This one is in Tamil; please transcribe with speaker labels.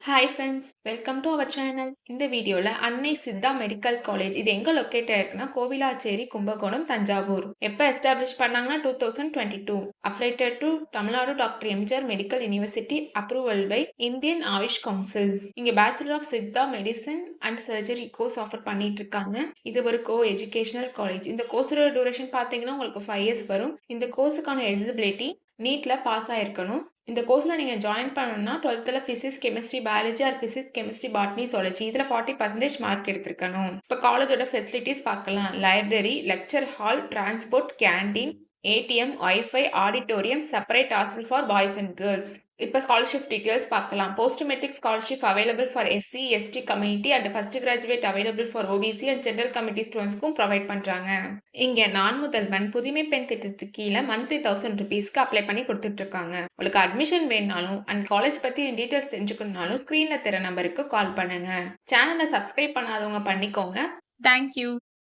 Speaker 1: Hi friends, welcome to our channel. இந்த வீடியோல அன்னை சித்தா மெடிக்கல் காலேஜ் இது எங்க லொக்கேட் ஆயிருக்குன்னா கோவிலாச்சேரி, கும்பகோணம், தஞ்சாவூர். எப்ப எஸ்டாப்ளிஷ் பண்ணாங்கன்னா 2022. Affiliated to Tamil Nadu doctor MGR medical university, approval by Indian AYUSH council. இங்க bachelor of Siddha medicine and surgery course offer பண்ணிட்டு இருக்காங்க. இது ஒரு கோ எஜுகேஷனல் காலேஜ். இந்த கோர்ஸோட டியூரேஷன் பார்த்தீங்கன்னா உங்களுக்கு 5 இயர்ஸ் வரும். இந்த கோர்ஸுக்கான எலிஜிபிலிட்டி நீட்ல பாஸ் ஆயிருக்கணும். இந்த கோர்ஸ்ல நீங்க ஜாயின் பண்ணணும்னா 12th physics, chemistry, biology or physics, chemistry, botany, zoology இதுல 40% மார்க் எடுத்திருக்கணும். இப்ப காலேஜோட ஃபெசிலிட்டிஸ் பார்க்கலாம். Library, lecture hall, transport, canteen, ATM, wifi, auditorium, separate hostel for boys and girls. இப்போ ஸ்காலர்ஷிப் டீடைல்ஸ் பார்க்கலாம். Post matric scholarship available for SC, ST community and first graduate available for OBC and general committee ஸ்டூடெண்ட்ஸ்க்கும் ப்ரொவைட் பண்றாங்க. இங்க நான் முதல்வன் புதுமை பெண் திட்டத்துக்கு கீழே மந்த்லி 1000 ருபீஸ்க்கு அப்ளை பண்ணி கொடுத்துட்டு இருக்காங்க. உங்களுக்கு அட்மிஷன் வேணாலும் அண்ட் காலேஜ் பத்தி டீடைல்ஸ் தெரிஞ்சுக்கணும்னாலும் ஸ்கிரீன்ல தெரிய நம்பருக்கு கால் பண்ணுங்க. சேனலை சப்ஸ்கிரைப் பண்ணாதவங்க பண்ணிக்கோங்க. தேங்க்யூ.